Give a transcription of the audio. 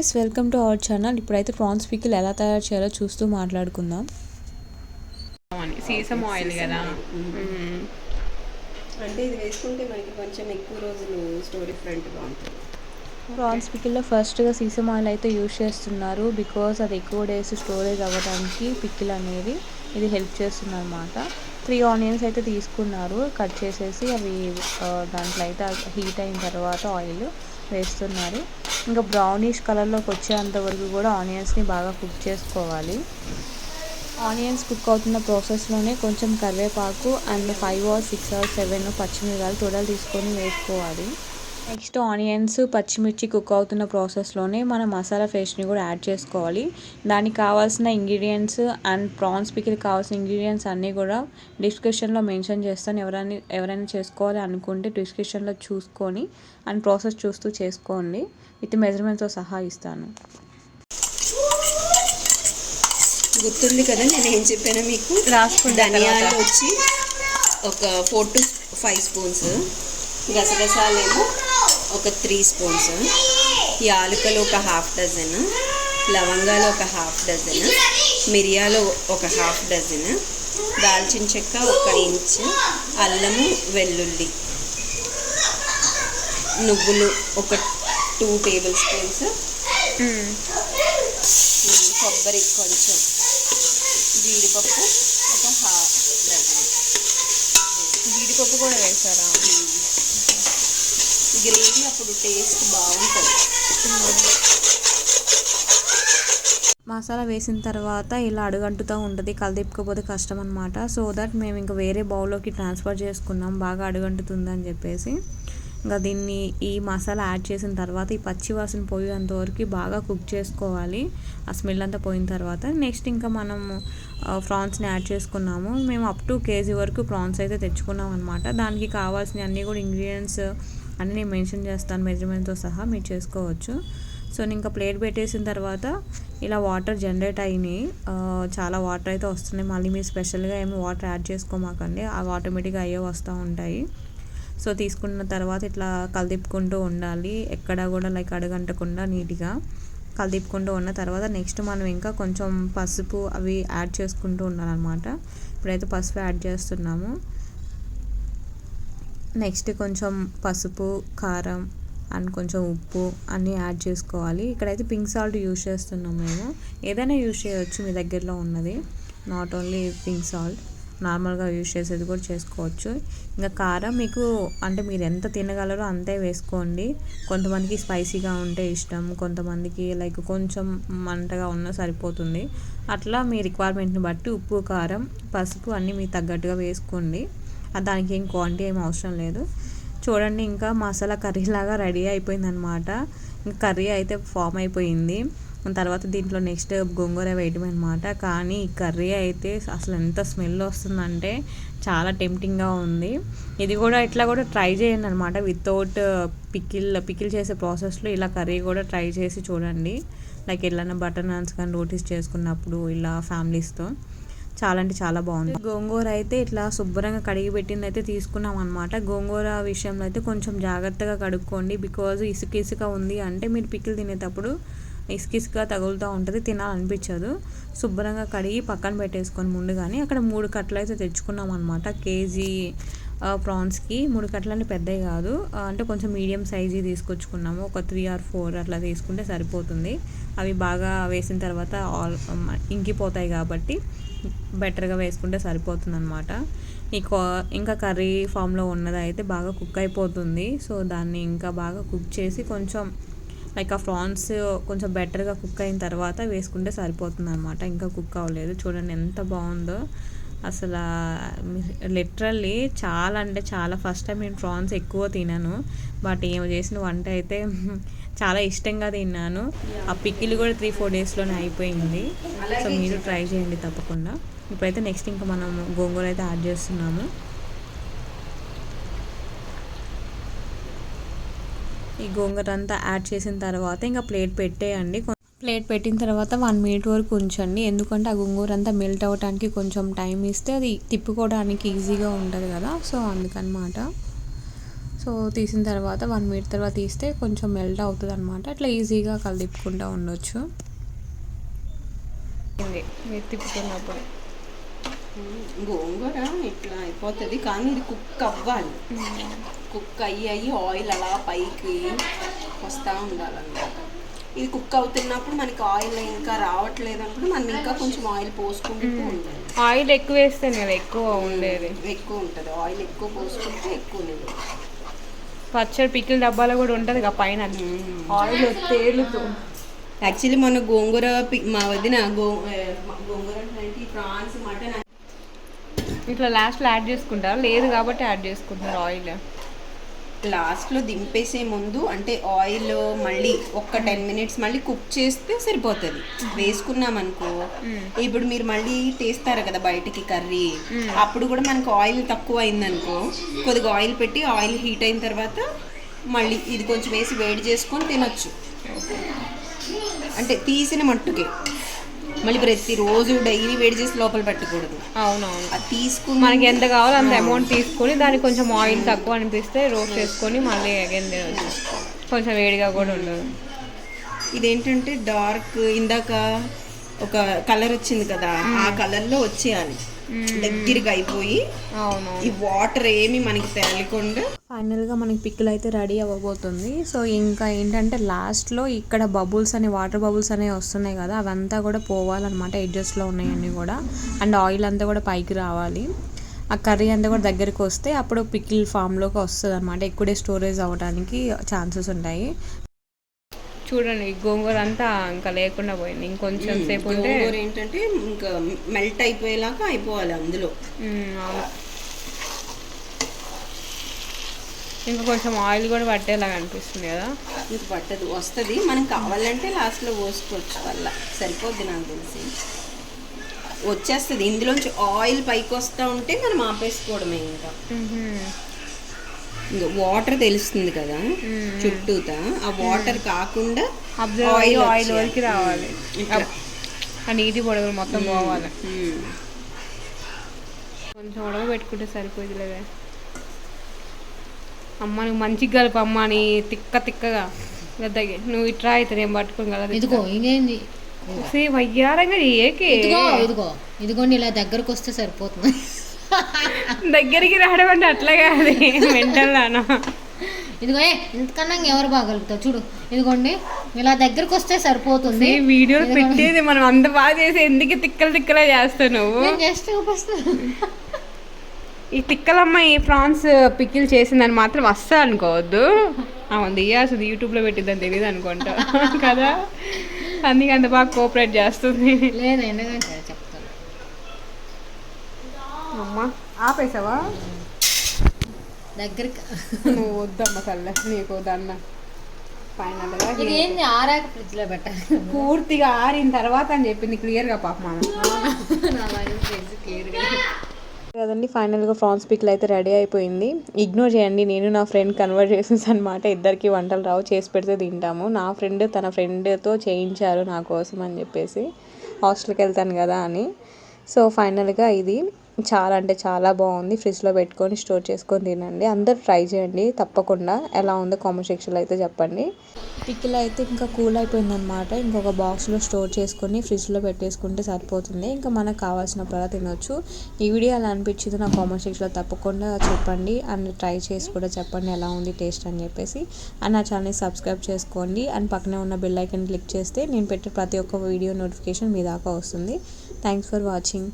Guys, welcome to our channel. ఇప్పుడైతే prawns pickle ఎలా తయారు చేయాలో చూస్తూ మాట్లాడుకుందాం. సీసమ్ ఆయిల్ కదా, అంటే ఇది వేసుకుంటే మనకి కొంచెం ఎక్కువ రోజులు స్టోరీ ఫ్రంట్గా ఉంటుంది. ప్రాన్స్ పికిల్లో ఫస్ట్గా సీసమ్ ఆయిల్ అయితే యూజ్ చేస్తున్నారు. బికాస్ అది ఎక్కువ డేస్ స్టోరేజ్ అవ్వడానికి పికిల్ అనేది ఇది హెల్ప్ చేస్తుంది అనమాట. 3 ఆనియన్స్ అయితే తీసుకున్నారు, కట్ చేసేసి అవి దాంట్లో అయితే హీట్ అయిన తర్వాత ఆయిల్ వేస్తున్నారు. ఇంకా బ్రౌనిష్ కలర్లోకి వచ్చేంత వరకు కూడా ఆనియన్స్ని బాగా కుక్ చేసుకోవాలి. ఆనియన్స్ కుక్ అవుతున్న ప్రాసెస్లోనే కొంచెం కరివేపాకు అండ్ 5 or 6 or 7 పచ్చిమిరకాయలు తొడలు తీసుకొని వేసుకోవాలి. నెక్స్ట్ ఆనియన్స్ పచ్చిమిర్చి కుక్ అవుతున్న ప్రాసెస్లోనే మనం మసాలా పేస్ట్ని కూడా యాడ్ చేసుకోవాలి. దానికి కావాల్సిన ఇంగ్రీడియంట్స్ అండ్ ప్రాన్స్ పికిల్ కావాల్సిన ఇంగ్రీడియంట్స్ అన్నీ కూడా డిస్క్రిప్షన్లో మెన్షన్ చేస్తాను. ఎవరైనా చేసుకోవాలి అనుకుంటే డిస్క్రిప్షన్లో చూసుకొని అండ్ ప్రాసెస్ చూస్తూ చేసుకోండి. విత్ మెజర్మెంట్తో సహా ఇస్తాను. గుర్తుంది కదా నేను ఏం చెప్పాను మీకు? ధనియాలు వచ్చి ఒక 4 to 5 స్పూన్స్, గసగసాలేమో ఒక 3 స్పూన్స్, యాలకులు ఒక 1/2 డజన్, లవంగాలు ఒక 1/2 డజన్, మిరియాలు ఒక 1/2 డజన్, దాల్చిన చెక్క 1 ఇంచ్, అల్లము వెల్లుల్లి, నువ్వులు ఒక 2 టేబుల్ స్పూన్స్, కొబ్బరి కొంచెం, జీడిపప్పు ఒక 1/2 డజన్. జీడిపప్పు కూడా వేస్తారా? గ్రేవీ అప్పుడు టేస్ట్ బాగుంటుంది. మసాలా వేసిన తర్వాత ఇలా అడుగంటుతూ ఉంటుంది, కలదిప్పుకోపోతే కష్టం అనమాట. సో దట్ మేము ఇంకా వేరే బౌల్లోకి ట్రాన్స్ఫర్ చేసుకున్నాం, బాగా అడుగంటుతుందని చెప్పేసి. ఇంకా దీన్ని ఈ మసాలా యాడ్ చేసిన తర్వాత ఈ పచ్చి వాసన పోయేంత వరకు బాగా కుక్ చేసుకోవాలి. ఆ స్మెల్ అంతా పోయిన తర్వాత నెక్స్ట్ ఇంకా మనం ప్రాన్స్ని యాడ్ చేసుకున్నాము. మేము అప్ టు కేజీ వరకు ప్రాన్స్ అయితే తెచ్చుకున్నాం అనమాట. దానికి కావాల్సిన అన్నీ కూడా ఇంగ్రీడియంట్స్ అన్నీ నేను మెన్షన్ చేస్తాను, మెజర్మెంట్తో సహా మీరు చేసుకోవచ్చు. సో నేను ఇంకా ప్లేట్ పెట్టేసిన తర్వాత ఇలా వాటర్ జనరేట్ అయినాయి, చాలా వాటర్ అయితే వస్తున్నాయి. మళ్ళీ మీరు స్పెషల్గా ఏమి వాటర్ యాడ్ చేసుకోమాకండి, అవి ఆటోమేటిక్గా అయ్యే వస్తూ ఉంటాయి. సో తీసుకున్న తర్వాత ఇట్లా కలదిప్పుకుంటూ ఉండాలి, ఎక్కడ కూడా లైక్ అడుగంటకుండా నీట్గా కలదిప్పుకుంటూ ఉన్న తర్వాత నెక్స్ట్ మనం ఇంకా కొంచెం పసుపు అవి యాడ్ చేసుకుంటూ ఉండాలన్నమాట. ఇప్పుడైతే పసుపు యాడ్ చేస్తున్నాము. నెక్స్ట్ కొంచెం పసుపు, కారం అండ్ కొంచెం ఉప్పు అన్నీ యాడ్ చేసుకోవాలి. ఇక్కడైతే పింక్ సాల్ట్ యూజ్ చేస్తున్నాం మేము, ఏదైనా యూజ్ చేయవచ్చు మీ దగ్గరలో ఉన్నది, నాట్ ఓన్లీ పింక్ సాల్ట్, నార్మల్గా యూజ్ చేసేది కూడా చేసుకోవచ్చు. ఇంకా కారం మీకు అంటే మీరు ఎంత తినగలరో అంతే వేసుకోండి. కొంతమందికి స్పైసీగా ఉంటే ఇష్టం, కొంతమందికి లైక్ కొంచెం మంటగా ఉన్నా సరిపోతుంది. అట్లా మీ రిక్వైర్మెంట్ని బట్టి ఉప్పు, కారం, పసుపు అన్నీ మీకు తగ్గట్టుగా వేసుకోండి. దానికి ఏం క్వాంటిటీ ఏం అవసరం లేదు. చూడండి ఇంకా మసాలా కర్రీ లాగా రెడీ అయిపోయిందనమాట. ఇంకా కర్రీ అయితే ఫామ్ అయిపోయింది. తర్వాత దీంట్లో నెక్స్ట్ గోంగూర వేయడం అనమాట. కానీ ఈ కర్రీ అయితే అసలు ఎంత స్మెల్ వస్తుందంటే చాలా టెంప్టింగ్గా ఉంది. ఇది కూడా ఇట్లా కూడా ట్రై చేయండి అనమాట. వితౌట్ పికిల్ చేసే ప్రాసెస్లో ఇలా కర్రీ కూడా ట్రై చేసి చూడండి. లైక్ ఎట్లన్నా బటర్ నాన్స్ కానీ రోటీస్ చేసుకున్నప్పుడు ఇలా ఫ్యామిలీస్తో చాలా అంటే చాలా బాగుంది. గోంగూర అయితే ఇట్లా శుభ్రంగా కడిగి పెట్టింది అయితే తీసుకున్నాం అనమాట. గోంగూర విషయంలో అయితే కొంచెం జాగ్రత్తగా కడుక్కోండి, బికాజ్ ఇసుక ఉంది అంటే మీరు పికిల్ తినేటప్పుడు ఇసుక తగులుతూ ఉంటుంది, తినాలనిపించదు. శుభ్రంగా కడిగి పక్కన పెట్టేసుకొని ముందుగానే అక్కడ 3 కట్టలు అయితే తెచ్చుకున్నాం అనమాట. కేజీ ప్రాన్స్కి 3 కట్టలు పెద్దవి కాదు, అంటే కొంచెం మీడియం సైజీ తీసుకొచ్చుకున్నాము. ఒక 3 or 4 అట్లా తీసుకుంటే సరిపోతుంది. అవి బాగా వేసిన తర్వాత ఇంకిపోతాయి కాబట్టి బెటర్గా వేసుకుంటే సరిపోతుంది అనమాట. ఇంకా కర్రీ ఫామ్లో ఉన్నది అయితే బాగా కుక్ అయిపోతుంది. సో దాన్ని ఇంకా బాగా కుక్ చేసి కొంచెం లైక్ ఆ ప్రాన్స్ కొంచెం బెటర్గా కుక్ అయిన తర్వాత వేసుకుంటే సరిపోతుంది అనమాట. ఇంకా కుక్ అవ్వలేదు. చూడండి ఎంత బాగుందో అసలు, లిటరల్లీ చాలా అంటే చాలా ఫస్ట్ టైం నేను ప్రాన్స్ ఎక్కువ తినాను, బట్ ఏమో చేసిన వంట అయితే చాలా ఇష్టంగా తిన్నాను. ఆ పికిల్ కూడా 3-4 డేస్లోనే అయిపోయింది. సో మీరు ట్రై చేయండి తప్పకుండా. ఇప్పుడైతే నెక్స్ట్ ఇంకా మనం గోంగూర అయితే యాడ్ చేస్తున్నాము. ఈ గోంగూర అంతా యాడ్ చేసిన తర్వాత ఇంకా ప్లేట్ పెట్టేయండి. ప్లేట్ పెట్టిన తర్వాత 1 minute వరకు ఉంచండి, ఎందుకంటే ఆ గోంగూర అంతా మెల్ట్ అవ్వడానికి కొంచెం టైం ఇస్తే అది తిప్పుకోవడానికి ఈజీగా ఉంటుంది కదా, సో అందుకనమాట. సో తీసిన తర్వాత 1 మినిట్ తర్వాత తీస్తే కొంచెం మెల్ట్ అవుతుంది అనమాట. అట్లా ఈజీగా కలిపుకుంటూ ఉండొచ్చు. మీరు తిప్పుతున్నప్పుడు గోంగూర ఇట్లా అయిపోతుంది, కానీ ఇది కుక్ అవ్వాలి. కుక్ అయ్యి ఆయిల్ అలా పైకి వస్తూ ఉండాలన్నమాట. ఇది కుక్ అవుతున్నప్పుడు మనకి ఆయిల్ ఇంకా రావట్లేదు అన్నప్పుడు మనం ఇంకా కొంచెం ఆయిల్ పోసుకుంటూ ఉండాలి. ఆయిల్ ఎక్కువ వేస్తేనే కదా ఎక్కువ ఉండేది. ఎక్కువ ఉంటుంది, ఆయిల్ ఎక్కువ పోసుకుంటే ఎక్కువ లేదు. పచ్చడి పికిల్ డబ్బాలో కూడా ఉంటుంది కదా పైన ఆయిల్ తేలుతూ. యాక్చువల్లీ మన గోంగూర మా వదిన గోంగూర ప్రాన్స్ మటన్ ఇట్లా లాస్ట్లో యాడ్ చేసుకుంటారు, లేదు కాబట్టి యాడ్ చేసుకుంటారు ఆయిల్. లాస్ట్లో దింపేసే ముందు అంటే ఆయిల్ మళ్ళీ ఒక 10 మినిట్స్ మళ్ళీ కుక్ చేస్తే సరిపోతుంది. వేసుకున్నాం అనుకో, ఇప్పుడు మీరు మళ్ళీ తీస్తారు కదా బయటికి కర్రీ, అప్పుడు కూడా మనకు ఆయిల్ తక్కువ అయిందనుకో కొద్దిగా ఆయిల్ పెట్టి ఆయిల్ హీట్ అయిన తర్వాత మళ్ళీ ఇది కొంచెం వేసి వేడి చేసుకొని తినొచ్చు. అంటే తీసిన మట్టుకే, మళ్ళీ ప్రతిరోజు డైలీ వేడి చేసి లోపల పెట్టకూడదు. అవునవును, అది తీసుకుని మనకి ఎంత కావాలో అంత అమౌంట్ తీసుకొని దానికి కొంచెం ఆయిల్ తక్కువ అనిపిస్తే రోస్ట్ చేసుకొని మళ్ళీ అగైన్ తినచ్చు. కొంచెం వేడిగా కూడా ఉండదు. ఇదేంటంటే డార్క్ ఇందాక ఒక కలర్ వచ్చింది కదా, ఆ కలర్లో వచ్చేయాలి, దగ్గరగా అయిపోయి. అవును, ఈ వాటర్ ఏమి మనకి తేలకుండా. ఫైనల్గా మనకి పికిల్ అయితే రెడీ అవ్వబోతుంది. సో ఇంకా ఏంటంటే లాస్ట్లో ఇక్కడ బబుల్స్ అని వాటర్ బబుల్స్ అనేవి వస్తున్నాయి కదా, అవంతా కూడా పోవాలన్నమాట. ఎడ్జస్ట్లో ఉన్నాయన్నీ కూడా, అండ్ ఆయిల్ అంతా కూడా పైకి రావాలి. ఆ కర్రీ అంతా కూడా దగ్గరికి వస్తే అప్పుడు పికిల్ ఫామ్లోకి వస్తుంది అనమాట. ఎక్కువ స్టోరేజ్ అవ్వడానికి ఛాన్సెస్ ఉంటాయి. చూడండి గోంగూర అంతా ఇంకా లేకుండా పోయింది. ఇంకొంచెం సేపు ఉంటే ఏంటంటే ఇంకా మెల్ట్ అయిపోయేలాగా అయిపోవాలి అందులో. అవును, ఇంకా కొంచెం ఆయిల్ కూడా పట్టేలాగా అనిపిస్తుంది కదా. ఇంకా పట్టదు, వస్తుంది. మనం కావాలంటే లాస్ట్లో పోసుకోవచ్చు, వల్ల సరిపోద్ది నాకు తెలిసి. వచ్చేస్తుంది ఇందులోంచి ఆయిల్ పైకి వస్తూ ఉంటే మనం ఆపేసుకోవడమే. ఇంకా వాటర్ తెలుస్తుంది కదా చుట్టూతా, ఆ వాటర్ కాకుండా ఆయిల్ వరకు రావాలి. ఆ నీటి పొడవులు మొత్తం పోవాలి. కొంచెం ఉడక పెట్టుకుంటే సరిపోయింది లేదా. అమ్మ నువ్వు మంచిగా కలుపు అమ్మ, నీ తిక్కగా పెద్దగా నువ్వు ఇట్లా అయితే నేను పట్టుకుని కదా. ఇదిగో ఇంకేంది వయ్యారంగా ఏకే ఇదిగోండి ఇలా దగ్గరకు వస్తే సరిపోతుంది. దగ్గరికి రావడం అంటే అట్లా కాదు, మెంటల్లానా. ఇదిగో ఇంతకన్నా ఎవరు బాగలుగుతావు చూడు. ఇదిగోండి ఇలా దగ్గరకు వస్తే సరిపోతుంది. వీడియోలు పెట్టేది మనం అంత బాగా చేసి ఎందుకు తిక్కలే చేస్తావు నువ్వు. జస్ట్ చూపిస్తాను. ఈ తిక్కలమ్మాయి ఫ్రాన్స్ పికిల్ చేసిందని మాత్రం అస్సలు అనుకోవద్దు. అవును దియాల్సింది యూట్యూబ్లో పెట్టిద్దని తెలియదు అనుకుంటా కదా, అందుకే అంత బాగా కోఆపరేట్ చేస్తుంది. లేదు ఎందుకంటే చెప్తాను. అమ్మా ఆపేసావా దగ్గరికి? నువ్వు వద్దమ్మ కల్లా, నీకు వద్దన్న. ఫైనల్గా ఏంది ఆరాక ఫ్రిడ్జ్లో పెట్టాలి, పూర్తిగా ఆరిన తర్వాత అని చెప్పింది క్లియర్గా పాప కదండి. ఫైనల్గా ఫ్రాన్స్ పికిల్ అయితే రెడీ అయిపోయింది. ఇగ్నోర్ చేయండి, నేను నా ఫ్రెండ్ కన్వర్జేషన్స్ అనమాట. ఇద్దరికి వంటలు రావు, చేసి పెడితే తింటాము. నా ఫ్రెండ్ తన ఫ్రెండ్తో చేయించారు నా కోసం అని చెప్పేసి, హాస్టల్కి వెళ్తాను కదా అని. సో ఫైనల్గా ఇది చాలా అంటే చాలా బాగుంది. ఫ్రిడ్జ్లో పెట్టుకొని స్టోర్ చేసుకొని తినండి. అందరూ ట్రై చేయండి తప్పకుండా. ఎలా ఉందో కామెంట్ సెక్షన్లో అయితే చెప్పండి. పికిల్ అయితే ఇంకా కూల్ అయిపోయిందనమాట. ఇంకొక బాక్స్లో స్టోర్ చేసుకొని ఫ్రిడ్జ్లో పెట్టేసుకుంటే సరిపోతుంది. ఇంకా మనకు కావాల్సినప్పుడు తినొచ్చు. ఈ వీడియో ఎలా అనిపించిందో నా కామెంట్ సెక్షన్లో తప్పకుండా చెప్పండి. అండ్ ట్రై చేసి కూడా చెప్పండి ఎలా ఉంది టేస్ట్ అని చెప్పేసి. అండ్ నా ఛానల్ని సబ్స్క్రైబ్ చేసుకోండి. అండ్ పక్కనే ఉన్న బెల్ ఐకాన్ క్లిక్ చేస్తే నేను పెట్టే ప్రతి ఒక్క వీడియో నోటిఫికేషన్ మీ దాకా వస్తుంది. Thanks for watching.